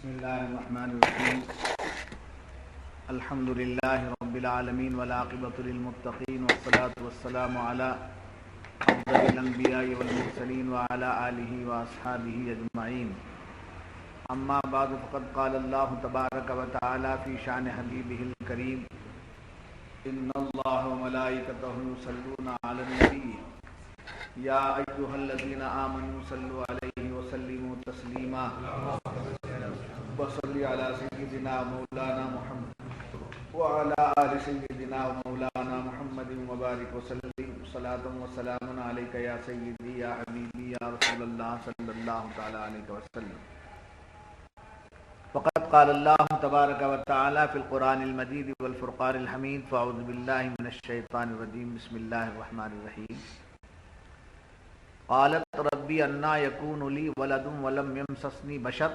بسم الله الرحمن الرحيم الحمد لله رب العالمين والعاقبة للمتقين والصلاة والسلام على أفضل الأنبياء والمرسلين وعلى آله وأصحابه أجمعين أما بعد فقد قال الله تبارك وتعالى في شأن حبيبه الكريم إن الله وملائكته يصلون على النبي يا أيها الذين آمنوا صلوا عليه وسلموا تسليما وصل على سيدنا مولانا محمد وعلى آل سيدنا مولانا محمد وبارك وسلم صلاة وسلام عليك يا سيدي يا حبيبي يا رسول الله صلى الله تعالى عليه وسلم. وقد قال الله تبارك وتعالى في القرآن المجيد والفرقان الحميد فأعوذ بالله من الشيطان الرجيم بسم الله الرحمن الرحيم. قالت ربي أنى يكون لي ولد ولم يمسسني بشر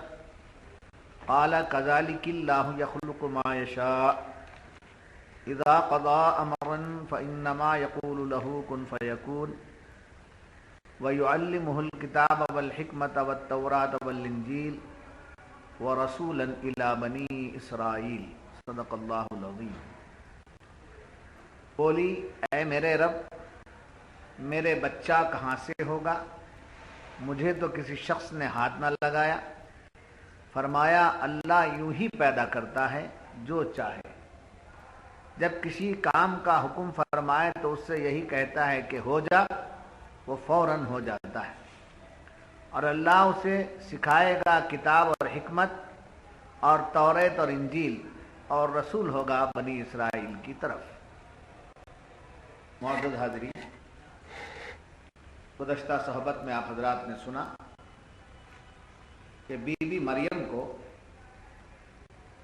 قال كذلك الله يخلق ما يشاء إذا قضى أمرا فإنما يقول له كن فيكون ويعلمه الكتاب والحكمة والتوراة والإنجيل ورسولا إلى بني إسرائيل صدق اللہ العظیم. بولی اے میرے رب میرے بچہ کہاں سے ہوگا، مجھے تو کسی شخص نے ہاتھ نہ لگایا. فرمایا اللہ یوں ہی پیدا کرتا ہے جو چاہے، جب کسی کام کا حکم فرمائے تو اس سے یہی کہتا ہے کہ ہو جا، وہ فوراً ہو جاتا ہے. اور اللہ اسے سکھائے گا کتاب اور حکمت اور توریت اور انجیل، اور رسول ہوگا بنی اسرائیل کی طرف. معزز حاضرین، گزشتہ صحبت میں آپ حضرات نے سنا کہ بی بی مریم کو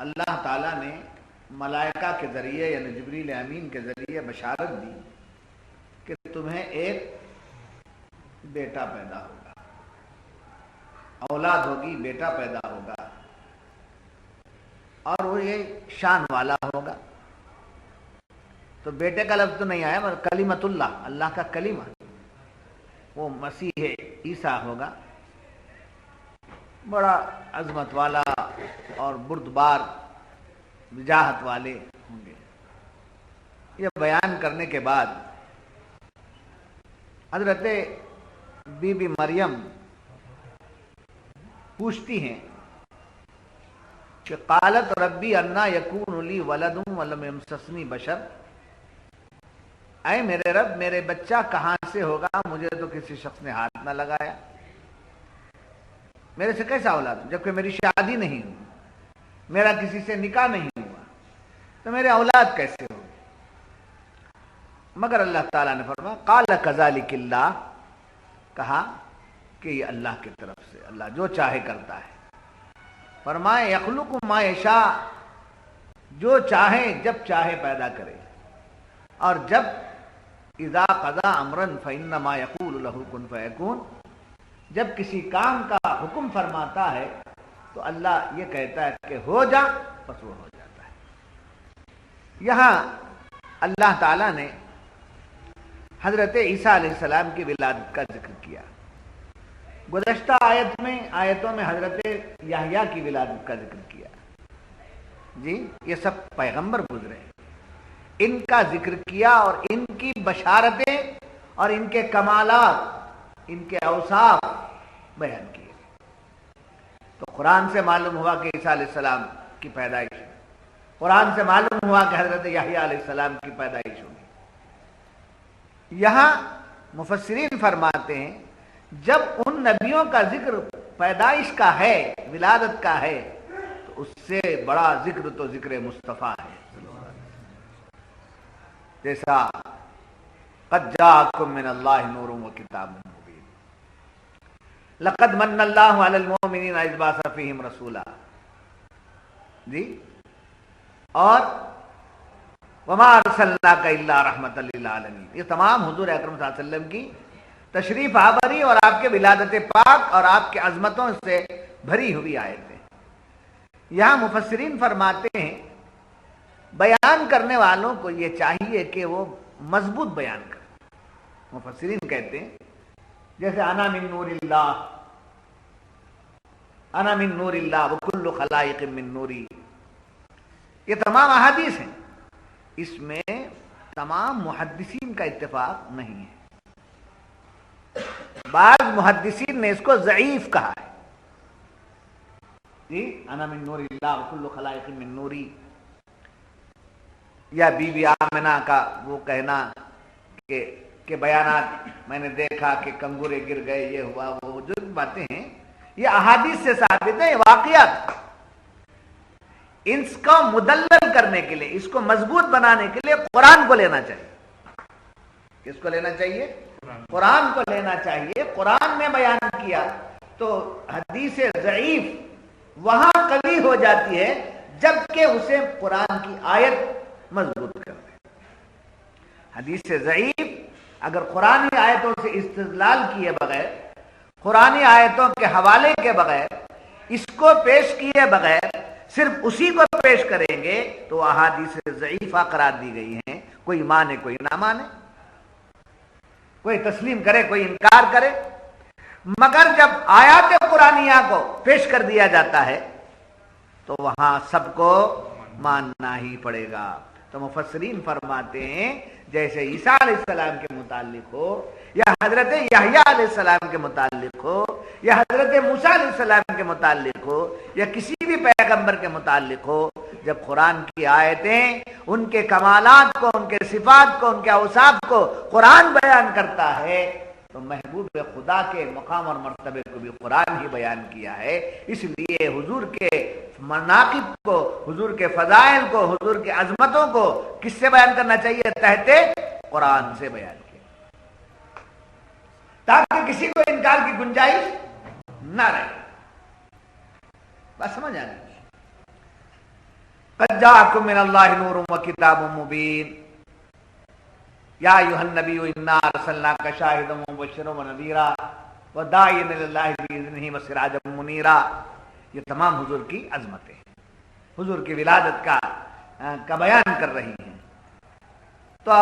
اللہ تعالیٰ نے ملائکہ کے ذریعے یعنی جبریل امین کے ذریعے بشارت دی کہ تمہیں ایک بیٹا پیدا ہوگا، اولاد ہوگی، بیٹا پیدا ہوگا، اور وہ یہ شان والا ہوگا. تو بیٹے کا لفظ تو نہیں آیا مگر کلمۃ اللہ، اللہ کا کلمہ، وہ مسیح عیسیٰ ہوگا، بڑا عظمت والا اور بردبار وجاہت والے ہوں گے. یہ بیان کرنے کے بعد حضرت بی بی مریم پوچھتی ہیں کہ قالت ربی انا یکون لی ولد ولم یمسسنی بشر، اے میرے رب میرے بچہ کہاں سے ہوگا، مجھے تو کسی شخص نے ہاتھ نہ لگایا، میرے سے کیسا اولاد جبکہ میری شادی نہیں ہوئی، میرا کسی سے نکاح نہیں ہوا، تو میرے اولاد کیسے ہوگی. مگر اللہ تعالیٰ نے فرمایا قال کذالک اللہ، کہا کہ یہ اللہ کی طرف سے، اللہ جو چاہے کرتا ہے. فرمائے یخلق ما یشاء، جو چاہے جب چاہے پیدا کرے، اور جب اذا قضا امرا فانما یقول له کن فیکون، جب کسی کام کا حکم فرماتا ہے تو اللہ یہ کہتا ہے کہ ہو جا، بس وہ ہو جاتا ہے. یہاں اللہ تعالیٰ نے حضرت عیسیٰ علیہ السلام کی ولادت کا ذکر کیا. گزشتہ آیتوں میں حضرت یحییٰ کی ولادت کا ذکر کیا. جی یہ سب پیغمبر گزرے، ان کا ذکر کیا اور ان کی بشارتیں اور ان کے کمالات، ان کے اوصاف بیان کیے. تو قرآن سے معلوم ہوا کہ عیسیٰ علیہ السلام کی پیدائش ہے، قرآن سے معلوم ہوا کہ حضرت یحییٰ علیہ السلام کی پیدائش ہوگی. یہاں مفسرین فرماتے ہیں جب ان نبیوں کا ذکر پیدائش کا ہے، ولادت کا ہے، تو اس سے بڑا ذکر تو ذکر مصطفیٰ ہے. جیسا قد جاءکم من اللہ نور و کتاب مبین لقد من اللہ علی المؤمنین اذ بعث فیہم رسولا، جی، اور وما ارسلناک الا رحمۃ للعالمین. یہ تمام حضور اکرم صلی اللہ علیہ وسلم کی تشریف آوری اور آپ کے ولادت پاک اور آپ کے عظمتوں سے بھری ہوئی آیتیں. یہاں مفسرین فرماتے ہیں بیان کرنے والوں کو یہ چاہیے کہ وہ مضبوط بیان کریں. مفسرین کہتے ہیں جیسے انا من نور اللہ، انا من نور اللہ وکل خلائق من نوری. یہ تمام احادیث ہیں. اس میں تمام محدثین کا اتفاق نہیں ہے. بعض محدثین نے اس کو ضعیف کہا ہے. جی انا من نور اللہ وکل خلائق من نوری. یا بی بی آمنہ کا وہ کہنا کہ بیانات میں نے دیکھا کہ کنگورے گر گئے، یہ ہوا وہ جو باتیں ہیں یہ احادیث سے ثابت ہیں، واقعات. اس کو مدلل کرنے کے لیے، اس کو مضبوط بنانے کے لیے قرآن کو لینا چاہیے. کس کو لینا چاہیے؟ قرآن کو لینا چاہیے. قرآن نے بیان کیا تو حدیث ضعیف وہاں قوی ہو جاتی ہے جبکہ اسے قرآن کی آیت مضبوط کر دے. حدیث ضعیف اگر قرآنی آیتوں سے استدلال کیے بغیر، قرآنی آیتوں کے حوالے کے بغیر، اس کو پیش کیے بغیر صرف اسی کو پیش کریں گے تو احادیث ضعیفہ قرار دی گئی ہیں. کوئی مانے کوئی نہ مانے، کوئی تسلیم کرے کوئی انکار کرے. مگر جب آیات قرآنیہ کو پیش کر دیا جاتا ہے تو وہاں سب کو ماننا ہی پڑے گا. تو مفسرین فرماتے ہیں جیسے عیسیٰ علیہ السلام کے متعلق ہو، یا حضرت یحییٰ علیہ السلام کے متعلق ہو، یا حضرت موسیٰ علیہ السلام کے متعلق ہو، یا کسی بھی پیغمبر کے متعلق ہو، جب قرآن کی آیتیں ان کے کمالات کو، ان کے صفات کو، ان کے اوصاف کو قرآن بیان کرتا ہے تو محبوب خدا کے مقام اور مرتبے کو بھی قرآن ہی بیان کیا ہے. اس لیے حضور کے مناقب کو، حضور کے فضائل کو، حضور کے عظمتوں کو کس سے بیان کرنا چاہیے؟ تحت قرآن سے بیان کیا، تاکہ کسی کو انکار کی گنجائش نہ رہے. بس سمجھ آ گئی. قد جاءکم من اللہ نور وکتاب مبین یا ایھا النبی انا ارسلناک شاہدا ومبشرا ونذیرا وداعیا الی اللہ باذنہ وسراجا منیرا. یہ تمام حضور کی عظمتیں حضور کی ولادت کا بیان کر رہی ہیں. تو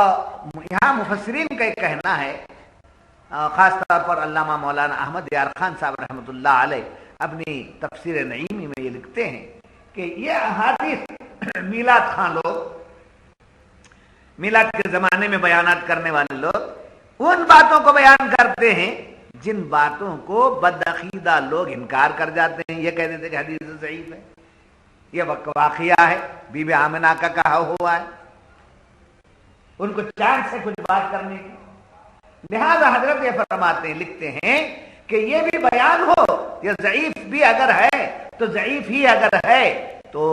یہاں مفسرین کا ایک کہنا ہے، خاص طور پر علامہ مولانا احمد یار خان صاحب رحمۃ اللہ علیہ اپنی تفسیر نعیمی میں یہ لکھتے ہیں کہ یہ احادیث میلاد خان لوگ، میلاد کے زمانے میں بیانات کرنے والے لوگ ان باتوں کو بیان کرتے ہیں جن باتوں کو بدعقیدہ لوگ انکار کر جاتے ہیں. یہ کہتے تھے کہ حدیث ضعیف ہے، یہ واقعہ ہے، بی بی آمنہ کا کہا ہوا ہے، ان کو چاند سے کچھ بات کرنے کی. لہذا حضرت یہ فرماتے ہیں، لکھتے ہیں کہ یہ بھی بیان ہو، یہ ضعیف بھی اگر ہے تو ضعیف ہی اگر ہے تو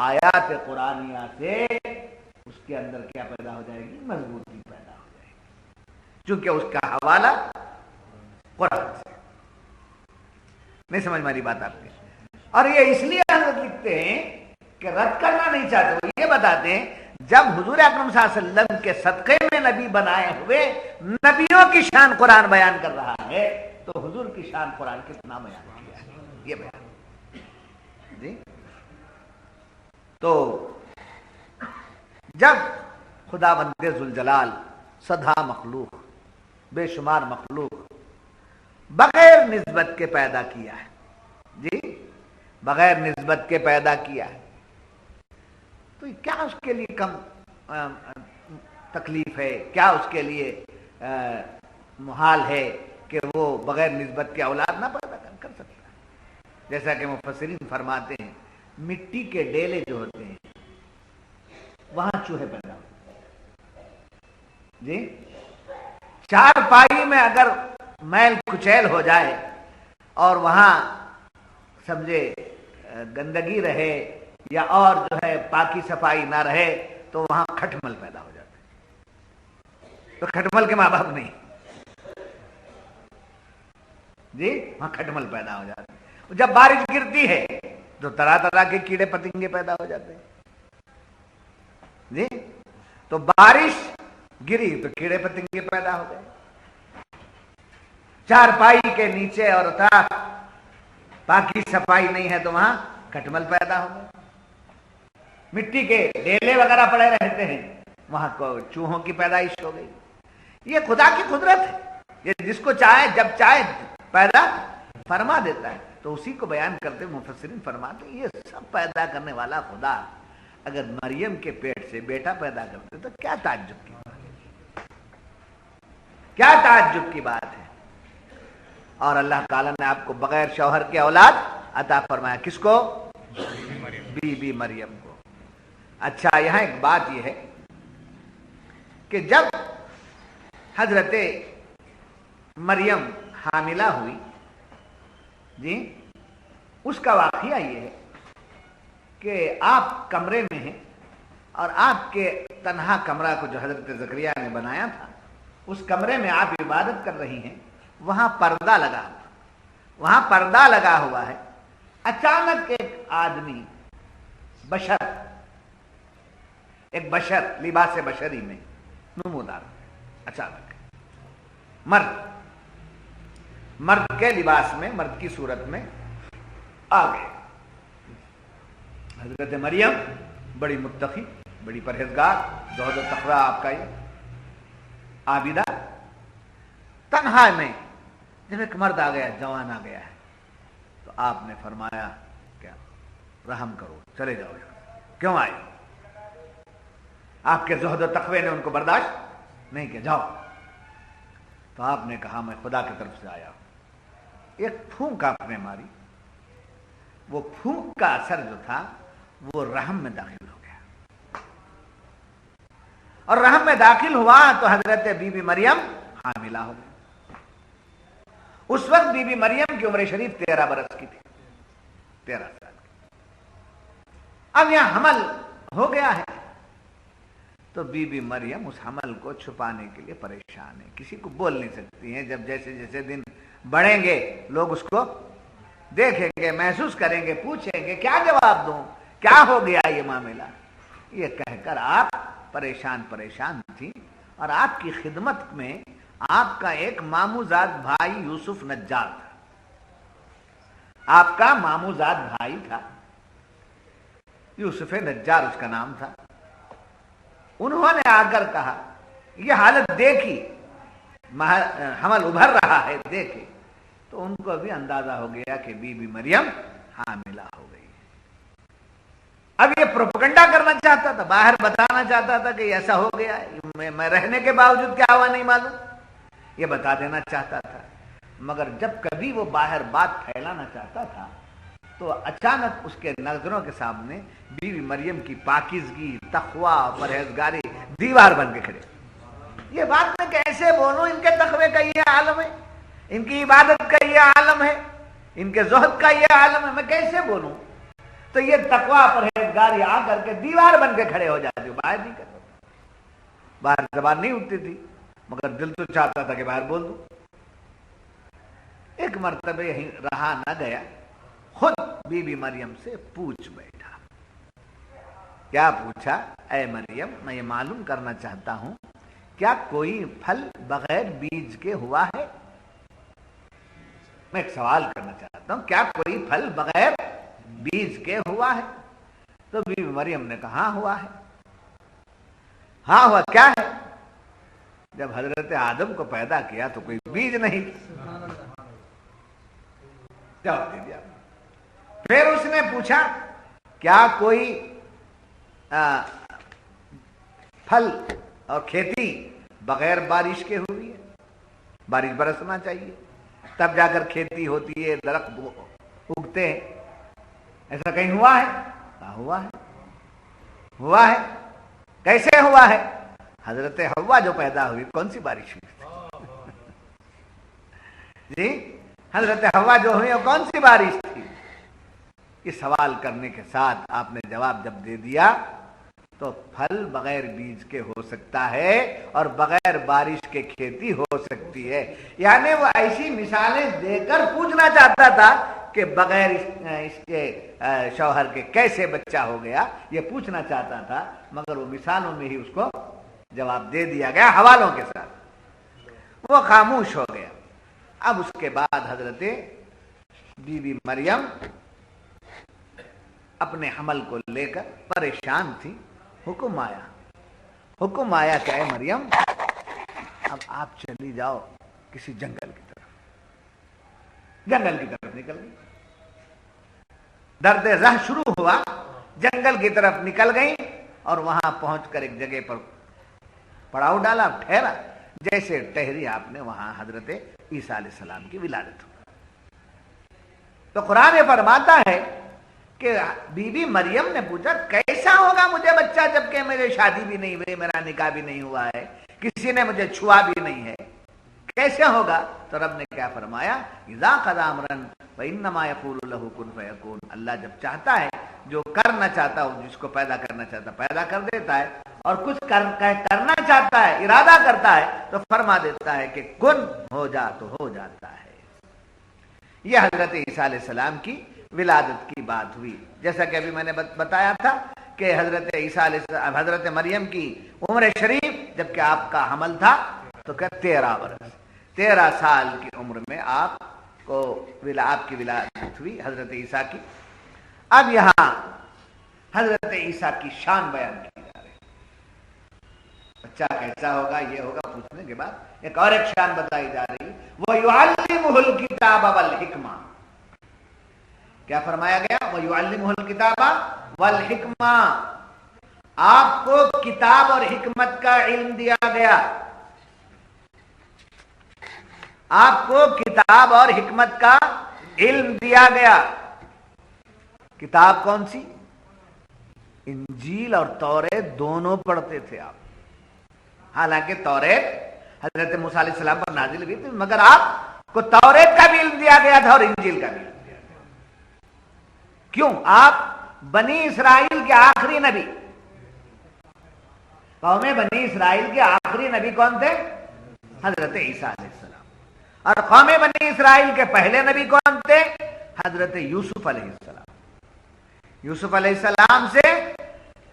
آیات قرآنیہ سے اس کے اندر کیا پیدا ہو جائے گی؟ مضبوطی پیدا ہو جائے گی، چونکہ اس کا حوالہ قرآن سے. نہیں سمجھ ماری بات آپ کی؟ اور یہ اس لیے حضرت لکھتے ہیں کہ رد کرنا نہیں چاہتے. وہ یہ بتاتے ہیں جب حضور اکرم صلی اللہ علیہ وسلم کے صدقے میں نبی بنائے ہوئے نبیوں کی شان قرآن بیان کر رہا ہے تو حضور کی شان قرآن کتنا بیان کیا ہے، یہ بیان جی. تو جب خدا بند ذوالجلال سدھا مخلوق، بے شمار مخلوق بغیر نسبت کے پیدا کیا ہے، جی بغیر نسبت کے پیدا کیا ہے، تو کیا اس کے لیے کم تکلیف ہے؟ کیا اس کے لیے محال ہے کہ وہ بغیر نسبت کے اولاد نہ پیدا کر سکتا ہے؟ جیسا کہ مفسرین فرماتے ہیں مٹی کے ڈیلے جو ہوتے ہیں وہاں چوہے پیدا ہوتے ہیں جی. چار پائی میں اگر میل کچیل ہو جائے اور وہاں سمجھے گندگی رہے یا اور جو ہے پاکی صفائی نہ رہے تو وہاں کھٹمل پیدا ہو جاتے ہیں. تو کھٹمل کے ماں باپ نہیں جی، وہاں کھٹمل پیدا ہو جاتے ہیں. جب بارش گرتی ہے تو طرح طرح کے کیڑے پتنگے پیدا ہو جاتے ہیں جی. تو بارش گری تو کیڑے پتنگے پیدا ہو گئے. چار پائی کے نیچے اور پاکی صفائی نہیں ہے تو وہاں کھٹمل پیدا ہو گئے. مٹی کے ڈیلے وغیرہ پڑے رہتے ہیں وہاں کو چوہوں کی پیدائش ہو گئی. یہ خدا کی قدرت ہے، یہ جس کو چاہے جب چاہے پیدا فرما دیتا ہے. تو اسی کو بیان کرتے مفسرین فرماتے ہیں یہ سب پیدا کرنے والا خدا اگر مریم کے پیٹ سے بیٹا پیدا کرتے تو کیا تعجب کی بات ہے، کیا تعجب کی بات ہے۔ اور اللہ تعالیٰ نے آپ کو بغیر شوہر کے اولاد عطا فرمایا، کس کو؟ بی بی مریم کو۔ اچھا یہاں ایک بات یہ ہے کہ جب حضرت مریم حاملہ ہوئی جی، اس کا واقعہ یہ ہے کہ آپ کمرے میں ہیں اور آپ کے تنہا کمرہ کو جو حضرت زکریا نے بنایا تھا اس کمرے میں آپ عبادت کر رہی ہیں، وہاں پردہ لگا ہوا، وہاں پردہ لگا ہوا ہے۔ اچانک ایک آدمی بشر، ایک بشر لباس بشری میں نمودار، اچانک مرد کے لباس میں، مرد کی صورت میں آ گئے۔ حضرت مریم بڑی متقی، بڑی پرہیزگار، زہد و تقویٰ آپ کا یہ عابدہ، تنہا میں جب ایک مرد آ گیا، جوان آ گیا ہے، تو آپ نے فرمایا کیا رحم کرو، چلے جاؤ یہاں، کیوں آئے؟ آپ کے زہد و تقوی نے ان کو برداشت نہیں کیا، جاؤ۔ تو آپ نے کہا میں خدا کی طرف سے آیا ہوں۔ ایک پھونک آپ نے ماری، وہ پھونک کا اثر جو تھا وہ رحم میں داخل ہو گیا، اور رحم میں داخل ہوا تو حضرت بی بی مریم حاملہ ہو گئی۔ اس وقت بی بی مریم کی عمر شریف 13 برس کی تھی، 13 سال کی۔ اب یہاں حمل ہو گیا ہے تو بی بی مریم اس حمل کو چھپانے کے لیے پریشان ہے، کسی کو بول نہیں سکتی ہیں۔ جب جیسے جیسے دن بڑھیں گے لوگ اس کو دیکھیں گے، محسوس کریں گے، پوچھیں گے کیا جواب دوں، کیا ہو گیا یہ معاملہ، یہ کہہ کر آپ پریشان تھی۔ اور آپ کی خدمت میں آپ کا ایک ماموزاد بھائی یوسف نجار تھا، آپ کا ماموزاد بھائی تھا، یوسف نجار اس کا نام تھا۔ انہوں نے آ کر کہا، یہ حالت دیکھی، حمل ابھر رہا ہے دیکھے، تو ان کو بھی اندازہ ہو گیا کہ بی بی مریم حاملہ ہو گئی۔ اب یہ پروپیگنڈا کرنا چاہتا تھا، باہر بتانا چاہتا تھا کہ ایسا ہو گیا ہے، میں رہنے کے باوجود کیا ہوا نہیں معلوم، یہ بتا دینا چاہتا تھا۔ مگر جب کبھی وہ باہر بات پھیلانا چاہتا تھا تو اچانک اس کے نظروں کے سامنے بی بی مریم کی پاکیزگی، تقویٰ، پرہیزگاری دیوار بن کے کھڑے۔ یہ بات میں کیسے بولوں، ان کے تقوی کا یہ عالم ہے، ان کی عبادت کا یہ عالم ہے، ان کے زہد کا یہ عالم ہے، میں کیسے بولوں؟ تو یہ تقویٰ پرہیزگاری آ کر کے دیوار بن کے کھڑے ہو جاتے، باہر نہیں کرتے، باہر زبان نہیں اٹھتی تھی، مگر دل تو چاہتا تھا کہ باہر بول دوں۔ ایک مرتبہ یہیں رہا نہ گیا، خود بی بی مریم سے پوچھ بیٹھا۔ کیا پوچھا؟ اے مریم، میں یہ معلوم کرنا چاہتا ہوں کیا کوئی پھل بغیر بیج کے ہوا ہے؟ میں ایک سوال کرنا چاہتا ہوں، کیا کوئی پھل بغیر بیج کے ہوا ہے؟ تو بی بی مریم نے کہا ہاں ہوا ہے۔ ہاں ہوا کیا ہے؟ جب حضرت آدم کو پیدا کیا تو کوئی بیج نہیں تھا، جواب دے دیا۔ پھر اس نے پوچھا کیا کوئی پھل اور کھیتی بغیر بارش کے ہوئی ہے؟ بارش برسنا چاہیے تب جا کر کھیتی ہوتی ہے، درخت اگتے ہیں، ایسا کہیں ہوا ہے؟ کہا ہوا ہے۔ ہوا ہے کیسے ہوا ہے؟ حضرت حوا جو پیدا ہوئی کون سی بارش ہوئی جی؟ حضرت حوا جو ہوئی وہ کون سی بارش تھی؟ یہ سوال کرنے کے ساتھ آپ نے جواب جب دے دیا تو پھل بغیر بیج کے ہو سکتا ہے اور بغیر بارش کے کھیتی ہو سکتی ہے۔ یعنی وہ ایسی مثالیں دے کر پوچھنا چاہتا تھا کہ بغیر اس کے شوہر کے کیسے بچہ ہو گیا، یہ پوچھنا چاہتا تھا، مگر وہ مثالوں میں ہی اس کو جواب دے دیا گیا، حوالوں کے ساتھ۔ وہ خاموش ہو گیا۔ اب اس کے بعد حضرت بی بی مریم اپنے حمل کو لے کر پریشان تھی۔ حکم آیا کہ اے مریم، اب آپ چلی جاؤ کسی جنگل کی طرف۔ جنگل کی طرف نکل گئی۔ درد زہ شروع ہوا، جنگل کی طرف نکل گئی اور وہاں پہنچ کر ایک جگہ پر پڑاؤ ڈالا، ٹھہرا، جیسے ٹہری آپ نے وہاں حضرت عیسیٰ علیہ السلام کی ولادت ہو۔ تو قرآن فرماتا ہے کہ بی بی مریم نے پوچھا کیسا ہوگا مجھے بچہ جبکہ میرے شادی بھی نہیں ہوئی، میرا نکاح بھی نہیں ہوا ہے، کسی نے مجھے چھوا بھی نہیں ہے، کیسے ہوگا؟ تو رب نے کیا فرمایا؟ اذا قضى امرا فانما يقول له كن فيكون۔ اللہ جب چاہتا ہے، جو کرنا چاہتا ہے، جس کو پیدا کرنا چاہتا ہے پیدا کر دیتا ہے، اور کچھ کرنا چاہتا ہے، ارادہ کرتا ہے تو فرما دیتا ہے کہ کن ہو جا تو ہو جاتا ہے۔ یہ حضرت عیسیٰ علیہ السلام کی ولادت کی بات ہوئی۔ جیسا کہ ابھی میں نے بتایا تھا کہ حضرت عیسیٰ علیہ السلام، حضرت مریم کی عمر شریف جبکہ آپ کا حمل تھا تو کہ 13 برس، 13 سال کی عمر میں آپ کی ولادت ہوئی حضرت عیسیٰ کی۔ اب یہاں حضرت عیسیٰ کی شان بیان کی جا رہی ہے، بچہ کیسا ہوگا، یہ ہوگا، پوچھنے کے بعد ایک اور ایک شان بتائی جا رہی ہے، وَيُعَلِّمُهُ الْكِتَابَ وَالْحِكْمَةَ۔ کیا فرمایا گیا؟ وَيُعَلِّمُهُ الْكِتَابَ وَالْحِكْمَةَ، آپ کو کتاب اور حکمت کا علم دیا گیا، آپ کو کتاب اور حکمت کا علم دیا گیا۔ کتاب کون سی؟ انجیل اور توریت دونوں پڑھتے تھے آپ، حالانکہ توریت حضرت موسیٰ علیہ السلام پر نازل ہوئی تھی، مگر آپ کو توریت کا بھی علم دیا گیا تھا اور انجیل کا بھی علم دیا گیا۔ کیوں؟ آپ بنی اسرائیل کے آخری نبی، قوم بنی اسرائیل کے آخری نبی کون تھے؟ حضرت عیسیٰ علیہ السلام۔ اور قوم بنی اسرائیل کے پہلے نبی کون تھے؟ حضرت یوسف علیہ السلام۔ یوسف علیہ السلام سے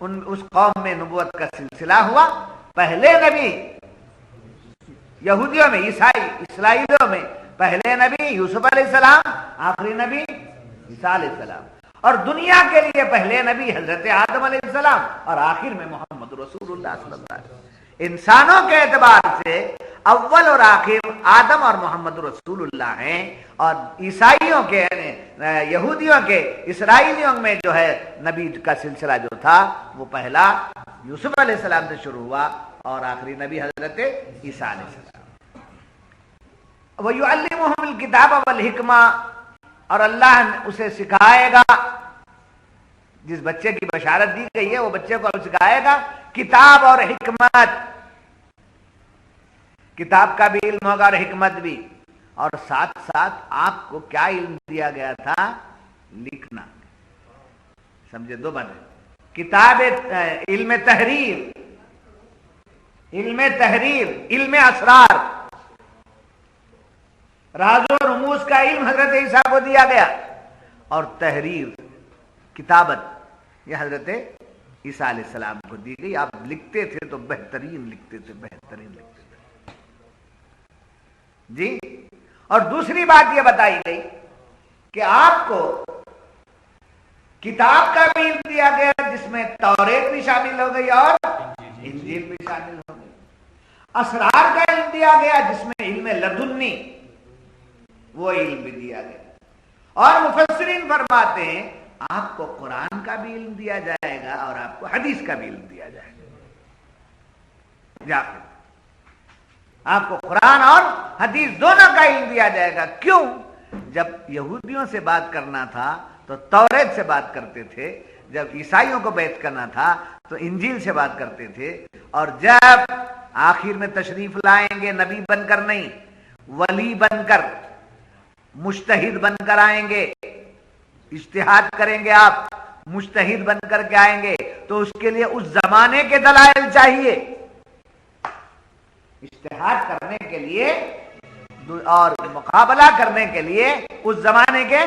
اس قوم میں نبوت کا سلسلہ ہوا۔ پہلے نبی یہودیوں میں، اسرائیلیوں میں پہلے نبی یوسف علیہ السلام، آخری نبی عیسیٰ علیہ السلام، اور دنیا کے لیے پہلے نبی حضرت آدم علیہ السلام، اور آخر میں محمد رسول اللہ صلی اللہ علیہ وسلم۔ انسانوں کے اعتبار سے اول اور آخر آدم اور محمد رسول اللہ ہیں، اور عیسائیوں کے یہودیوں کے اسرائیلیوں میں جو ہے نبی کا سلسلہ جو تھا وہ پہلا یوسف علیہ السلام سے شروع ہوا اور آخری نبی حضرت عیسیٰ علیہ السلام۔ وَيُعَلِّمُهُمُ الْكِتَابَ وَالْحِكْمَةَ، اور اللہ اسے سکھائے گا، جس بچے کی بشارت دی گئی ہے وہ بچے کو سکھائے گا کتاب اور حکمت، کتاب کا بھی علم ہوگا اور حکمت بھی، اور ساتھ ساتھ آپ کو کیا علم دیا گیا تھا؟ لکھنا۔ سمجھے؟ دو باتیں، کتاب علم تحریر، علم اسرار، راز و رموز کا علم حضرت عیسیٰ کو دیا گیا، اور تحریر، کتابت، یہ حضرت عیسیٰ علیہ السلام کو دی گئی۔ آپ لکھتے تھے تو بہترین لکھتے تھے، بہترین لکھتے تھے جی۔ اور دوسری بات یہ بتائی گئی کہ آپ کو کتاب کا بھی علم دیا گیا جس میں توریت بھی شامل ہو گئی اور انجیل بھی شامل ہو گئی، اسرار کا علم دیا گیا جس میں علم لدنی وہ علم بھی دیا گیا، اور مفسرین فرماتے ہیں آپ کو قرآن کا بھی علم دیا جائے گا اور آپ کو حدیث کا بھی علم دیا جائے گا۔ آپ کو قرآن اور حدیث دونوں کا علم دیا جائے گا۔ کیوں؟ جب یہودیوں سے بات کرنا تھا تو توریت سے بات کرتے تھے، جب عیسائیوں کو بیعت کرنا تھا تو انجیل سے بات کرتے تھے، اور جب آخر میں تشریف لائیں گے نبی بن کر نہیں، ولی بن کر، مجتہد بن کر آئیں گے، اجتہاد کریں گے، آپ مجتہد بن کر کے آئیں گے تو اس کے لیے اس زمانے کے دلائل چاہیے، اجتہاد کرنے کے لیے اور مقابلہ کرنے کے لیے اس زمانے کے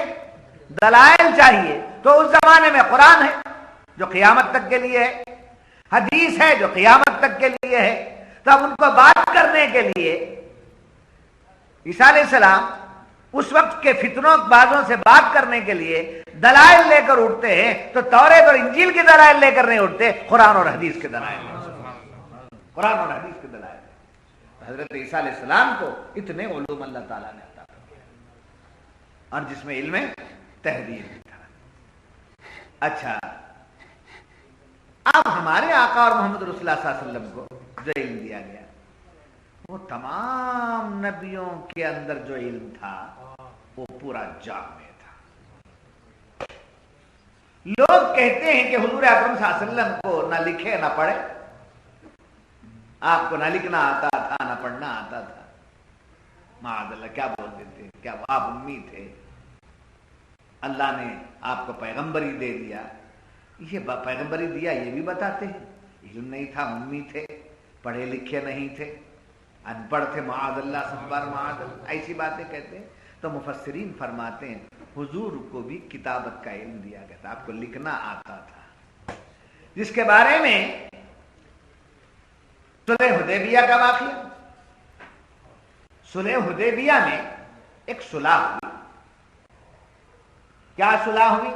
دلائل چاہیے۔ تو اس زمانے میں قرآن ہے جو قیامت تک کے لیے ہے، حدیث ہے جو قیامت تک کے لیے ہے، تو اب ان کو بات کرنے کے لیے عیسیٰ علیہ السلام اس وقت کے فتنوں بازوں سے بات کرنے کے لیے دلائل لے کر اٹھتے ہیں، تو توریت اور انجیل کے دلائل لے کر نہیں اٹھتے، قرآن اور حدیث کے دلائل، قرآن اور حدیث کے دلائل۔ حضرت عیسیٰ علیہ السلام کو اتنے علوم اللہ تعالیٰ نے عطا کیا، اور جس میں علم تحریر بھی تھا۔ اچھا اب ہمارے آقا اور محمد رسول اللہ صلی اللہ علیہ وسلم کو جو علم دیا گیا وہ تمام نبیوں کے اندر جو علم تھا وہ پورا جامع تھا. لوگ کہتے ہیں کہ حضور اکرم صلی اللہ علیہ وسلم کو نہ لکھے نہ پڑھے. آپ کو نہ لکھنا آتا تھا نہ پڑھنا آتا تھا. معاذ اللہ کیا بولتے تھے, کیا آپ امی تھے, اللہ نے آپ کو پیغمبری دے دیا. یہ پیغمبری دیا یہ بھی بتاتے ہیں علم نہیں تھا, امی تھے, پڑھے لکھے نہیں تھے, ان پڑھ تھے. معاذ اللہ سبحان معاذ اللہ ایسی باتیں کہتے ہیں. تو مفسرین فرماتے ہیں حضور کو بھی کتابت کا علم دیا گیا تھا, آپ کو لکھنا آتا تھا. جس کے بارے میں صلح حدیبیہ کا واقعہ, صلح حدیبیہ میں ایک صلح ہوئی. کیا صلح ہوئی؟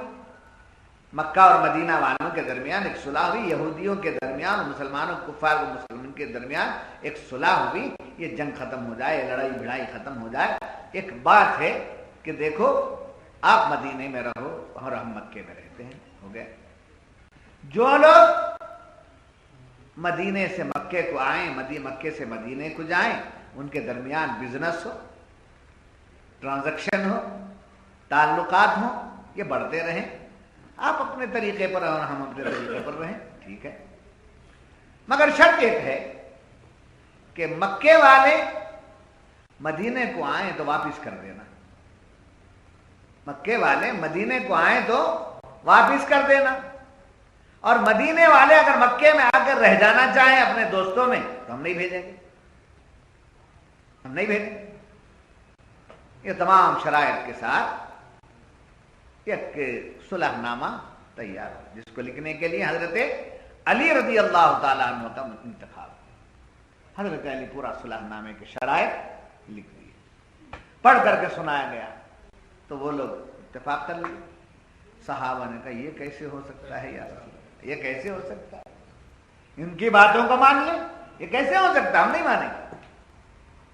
مکہ اور مدینہ والوں کے درمیان ایک صلح ہوئی. یہودیوں کے درمیان اور مسلمانوں کفار و مسلمانوں کے درمیان ایک صلح ہوئی. یہ جنگ ختم ہو جائے, لڑائی بھڑائی ختم ہو جائے. ایک بات ہے کہ دیکھو آپ مدینے میں رہو اور ہم مکے میں رہتے ہیں. ہو گئے. جو لوگ مدینے سے مکے کو آئیں, مکے سے مدینے کو جائیں, ان کے درمیان بزنس ہو, ٹرانزیکشن ہو, تعلقات ہوں, یہ بڑھتے رہیں. آپ اپنے طریقے پر اور ہم اپنے طریقے پر رہیں, ٹھیک ہے. مگر شرط ایک ہے کہ مکے والے مدینے کو آئیں تو واپس کر دینا. مکے والے مدینے کو آئیں تو واپس کر دینا. اور مدینے والے اگر مکے میں آ کر رہ جانا چاہیں اپنے دوستوں میں تو ہم نہیں بھیجیں گے, ہم نہیں بھیجیں گے. یہ تمام شرائط کے ساتھ ایک صلح نامہ تیار ہو, جس کو لکھنے کے لیے حضرت علی رضی اللہ تعالیٰ عنہ کا انتخاب. حضرت علی پورا صلح نامے کے شرائط لکھ دیے, پڑھ کر کے سنایا گیا تو وہ لوگ اتفاق کر لیے. صحابہ نے کہا یہ کیسے ہو سکتا ہے یا رسول اللہ, یہ کیسے ہو سکتا ہے, ان کی باتوں کو مان لیں, یہ کیسے ہو سکتا, ہم نہیں مانیں گے.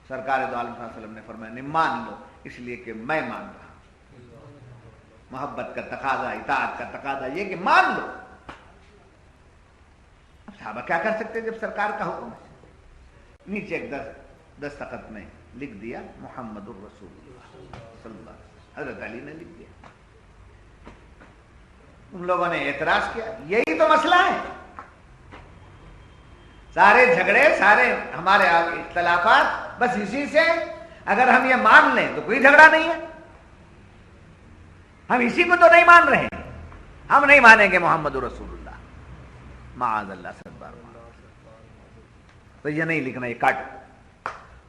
سرکار دو عالم صلی اللہ علیہ وسلم نے فرمایا نہیں مان لو, اس لیے کہ میں مان رہا. محبت کا تقاضا, اطاعت کا تقاضا یہ کہ مان لو. اب صحابہ کیا کر سکتے جب سرکار کا حکم ہے. نیچے ایک دستخط میں لکھ دیا محمد الرسول اللہ صلی اللہ علیہ وسلم. حضرت علی نے لکھ دیا. ان لوگوں نے اعتراض کیا, یہی تو مسئلہ ہے. سارے جھگڑے, سارے ہمارے اختلافات بس اسی سے. اگر ہم یہ مان لیں تو کوئی جھگڑا نہیں ہے. ہم اسی کو تو نہیں مان رہے, ہم نہیں مانیں گے محمد رسول اللہ. معاذ اللہ سب بار تو یہ نہیں لکھنا, یہ کاٹ.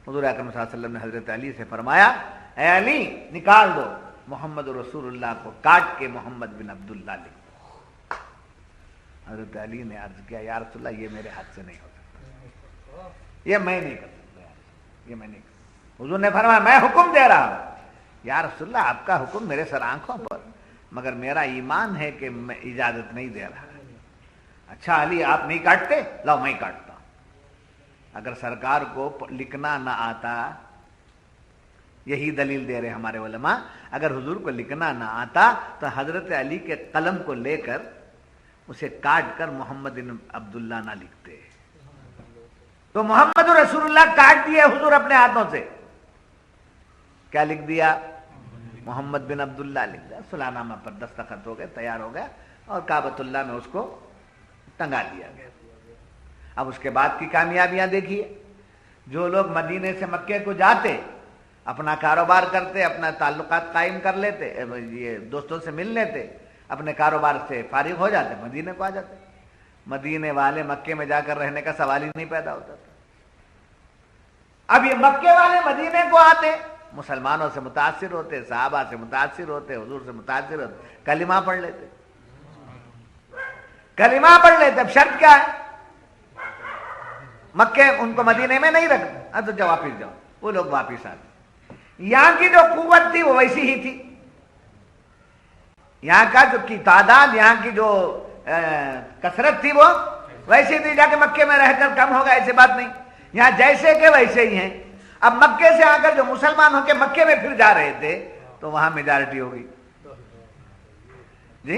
حضور اکرم صلی اللہ علیہ وسلم نے حضرت علی سے فرمایا اے علی نکال دو محمد رسول اللہ کو, کاٹ کے محمد بن عبداللہ لکھ دو. حضرت علی نے عرض کیا یا رسول اللہ یہ میرے ہاتھ سے نہیں ہو سکتا, یہ میں نہیں کر سکتا, یہ میں نہیں کر سکتا. حضور نے فرمایا میں حکم دے رہا ہوں. یا رسول اللہ آپ کا حکم میرے سر آنکھوں پر, مگر میرا ایمان ہے کہ میں اجازت نہیں دے رہا. اچھا علی آپ نہیں کاٹتے, لاؤ میں کاٹتا ہوں. اگر سرکار کو لکھنا نہ آتا, یہی دلیل دے رہے ہمارے علماء, اگر حضور کو لکھنا نہ آتا تو حضرت علی کے قلم کو لے کر اسے کاٹ کر محمد بن عبداللہ نہ لکھتے. تو محمد رسول اللہ کاٹ دیے حضور اپنے ہاتھوں سے. کیا لکھ دیا؟ محمد بن عبداللہ لکھ دیا. صلح نامہ پر دستخط ہو گئے, تیار ہو گیا اور کعبۃ اللہ میں اس کو ٹنگا دیا گیا. اب اس کے بعد کی کامیابیاں دیکھیے. جو لوگ مدینے سے مکے کو جاتے, اپنا کاروبار کرتے, اپنا تعلقات قائم کر لیتے, یہ دوستوں سے مل لیتے, اپنے کاروبار سے فارغ ہو جاتے, مدینے کو آ جاتے. مدینے والے مکے میں جا کر رہنے کا سوال ہی نہیں پیدا ہوتا تھا. اب یہ مکے والے مدینے کو آتے, مسلمانوں سے متاثر ہوتے, صحابہ سے متاثر ہوتے, حضور سے متاثر ہوتے, کلمہ پڑھ لیتے, کلمہ پڑھ لیتے. اب شرط کیا ہے؟ مکے ان کو مدینے میں نہیں رکھنا, تو جا واپس جاؤ. وہ لوگ واپس آتے. یہاں کی جو قوت تھی وہ ویسی ہی تھی, یہاں کا جو کی تعداد, یہاں کی جو کثرت تھی وہ ویسی تھی. جا کے مکے میں رہ کر کم ہوگا ایسی بات نہیں, یہاں جیسے کہ ویسے ہی ہیں. اب مکے سے آ کر جو مسلمان ہو کے مکے میں پھر جا رہے تھے تو وہاں میجارٹی ہو گئی. جی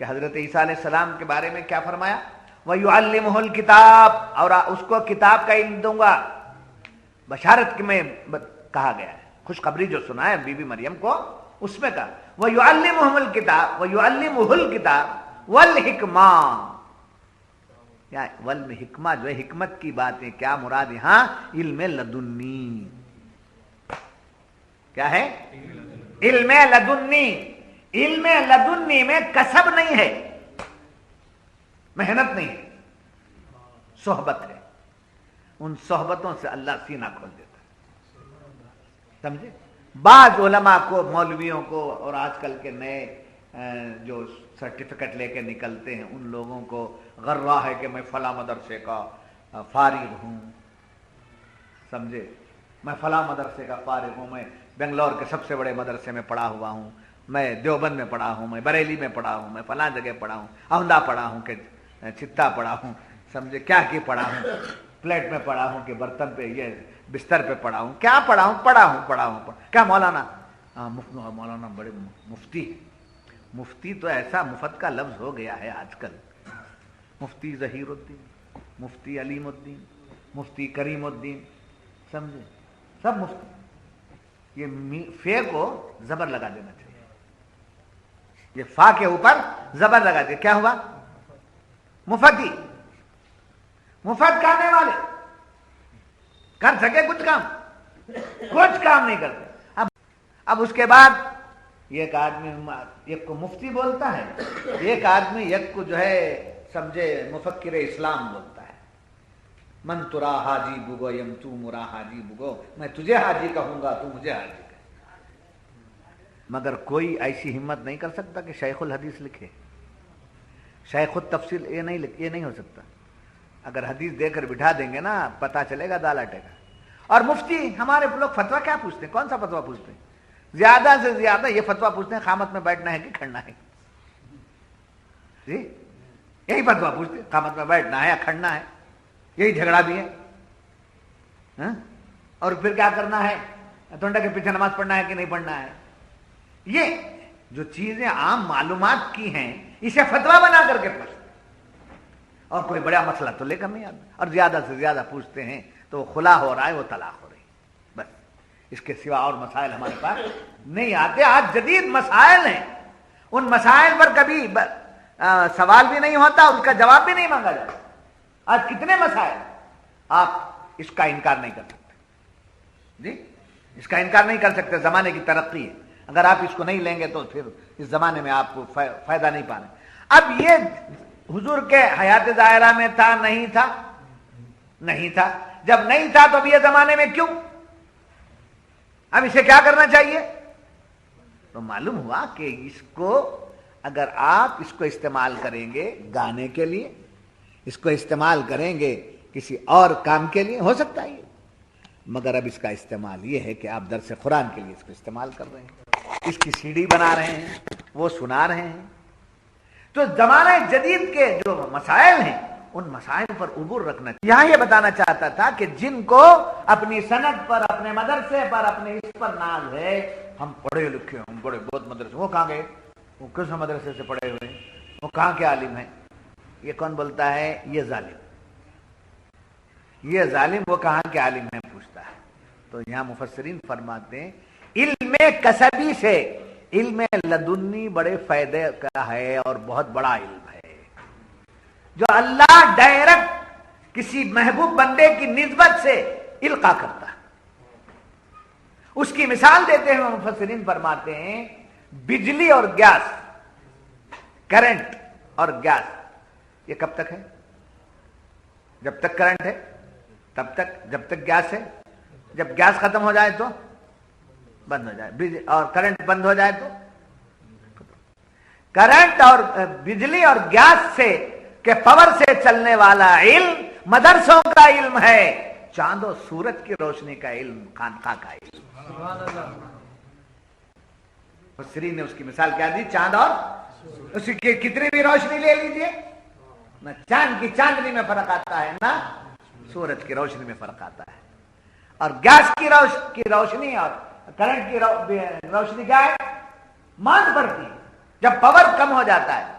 کہ حضرت عیسیٰ علیہ السلام کے بارے میں کیا فرمایا؟ وَيُعَلِّمُهُ الْكِتَابَ، اور اس کو کتاب کا علم دوں گا. بشارت میں کہا گیا ہے، خوشخبری جو سنا ہے بی بی مریم کو اس میں کہا وَيُعَلِّمُهُمُ الْكِتَابَ وَيُعَلِّمُهُ الْكِتَابَ وَالْحِکْمَةَ. یا والحکمہ جو ہے حکمت کی بات ہے، کیا مراد یہاں؟ علم لدنی. کیا ہے؟ علم لدنی. علم لدنی میں کسب نہیں ہے، محنت نہیں ہے، صحبت ہے. ان صحبتوں سے اللہ سینہ کھول دیتا ہے. سمجھے؟ بعض علماء کو، مولویوں کو، اور آج کل کے نئے جو سرٹیفکیٹ لے کے نکلتے ہیں ان لوگوں کو غرہ ہے کہ میں فلاں مدرسے کا فارغ ہوں. سمجھے؟ میں فلاں مدرسے کا فارغ ہوں، میں بنگلور کے سب سے بڑے مدرسے میں پڑھا ہوا ہوں، میں دیوبند میں پڑھا ہوں، میں بریلی میں پڑھا ہوں، میں فلاں جگہ پڑھا ہوں، اہندا پڑھا ہوں کہ چتا پڑھا ہوں. سمجھے؟ کیا کی پڑھا ہوں، پلیٹ میں پڑھا ہوں کہ برتن پہ، یہ بستر پہ پڑھا ہوں، کیا پڑھا ہوں. کیا مولانا؟ مولانا بڑے مفتی. مفتی تو ایسا مفت کا لفظ ہو گیا ہے آج کل. مفتی ظہیر الدین، مفتی علیم الدین، مفتی کریم الدین. سمجھے؟ سب مفتی. یہ فے کو زبر لگا دینا چاہیے. یہ فا کے اوپر زبر لگا دیا، کیا ہوا؟ مفتی. مفت کرنے والے کر سکے کچھ کام نہیں کرتے. اب اس کے بعد ایک آدمی ایک کو مفتی بولتا ہے، ایک آدمی ایک کو جو ہے سمجھے مفکر اسلام بولتا ہے. من ترا حاجی بگو یم تو مرا حاجی بگو، میں تجھے حاجی کہوں گا تو مجھے حاجی کہے. مگر کوئی ایسی ہمت نہیں کر سکتا کہ شیخ الحدیث لکھے، شیخ التفسیر. یہ نہیں ہو سکتا. اگر حدیث دے کر بٹھا دیں گے نا پتہ چلے گا دالاٹے کا. اور مفتی ہمارے لوگ فتویٰ کیا پوچھتے ہیں؟ کون سا فتویٰ پوچھتے ہیں؟ زیادہ سے زیادہ یہ فتویٰ پوچھتے ہیں قامت میں بیٹھنا ہے کہ کھڑنا ہے. جی یہی فتویٰ پوچھتے ہیں، قامت میں بیٹھنا ہے یا کھڑنا ہے. یہی جھگڑا بھی ہے. اور پھر کیا کرنا ہے؟ تونڈا کے پیچھے نماز پڑھنا ہے کہ نہیں پڑھنا ہے. یہ جو چیزیں عام معلومات کی ہیں اسے فتویٰ بنا کر کے پوچھتے. اور کوئی بڑا مسئلہ تو لے کر نہیں آتا. اور زیادہ سے زیادہ پوچھتے ہیں تو وہ خلا ہو رہا ہے، وہ طلاق ہو رہی ہے. بس اس کے سوا اور مسائل ہمارے پاس نہیں آتے. آج جدید مسائل ہیں، ان مسائل پر کبھی سوال بھی نہیں ہوتا، اس کا جواب بھی نہیں مانگا جاتا. آج کتنے مسائل آپ اس کا انکار نہیں کر سکتے. جی اس کا انکار نہیں کر سکتے. زمانے کی ترقی ہے، اگر آپ اس کو نہیں لیں گے تو پھر اس زمانے میں آپ کو فائدہ نہیں پانا. اب یہ حضور کے حیات ظاہرہ میں تھا نہیں تھا؟ نہیں تھا. جب نہیں تھا تو اب یہ زمانے میں کیوں؟ اب اسے کیا کرنا چاہیے؟ تو معلوم ہوا کہ اس کو اگر آپ اس کو استعمال کریں گے گانے کے لیے، اس کو استعمال کریں گے کسی اور کام کے لیے، ہو سکتا ہے یہ. مگر اب اس کا استعمال یہ ہے کہ آپ درس قرآن کے لیے اس کو استعمال کر رہے ہیں، اس کی CD بنا رہے ہیں، وہ سنا رہے ہیں. تو زمانہ جدید کے جو مسائل ہیں ان مسائل پر عبور رکھنا. یہاں یہ بتانا چاہتا تھا کہ جن کو اپنی سند پر، اپنے مدرسے پر، اپنے اس پر ناز ہے، ہم پڑھے لکھے، ہم بڑے بہت مدرسے. وہ کہاں گئے؟ وہ کس مدرسے سے پڑھے ہوئے؟ وہ کہاں کے عالم ہیں؟ یہ کون بولتا ہے؟ یہ ظالم. یہ ظالم وہ کہاں کے عالم ہیں پوچھتا ہے. تو یہاں مفسرین فرماتے ہیں علم کسبی سے علم لدنی بڑے فائدے کا ہے اور بہت بڑا علم ہے جو اللہ ڈائریکٹ کسی محبوب بندے کی نسبت سے القا کرتا ہے. اس کی مثال دیتے ہیں مفسرین فرماتے ہیں بجلی اور گیس، کرنٹ اور گیس، یہ کب تک ہے؟ جب تک کرنٹ ہے تب تک، جب تک گیس ہے. جب گیس ختم ہو جائے تو بند ہو جائے، اور کرنٹ بند ہو جائے تو کرنٹ اور بجلی اور گیس سے کہ پاور سے چلنے والا علم مدرسوں کا علم ہے، چاند و سورج کی روشنی کا علم خانقاہ کا علم. مفسرین نے اس کی مثال کیا دی؟ چاند اور اس کی کتنی بھی روشنی لے لیجئے، نہ چاند کی چاندنی میں فرق آتا ہے نہ سورج کی روشنی میں فرق آتا ہے. اور گیس کی روشنی اور کرنٹ کی روشنی کیا ہے؟ ماند پڑتی ہے. جب پاور کم ہو جاتا ہے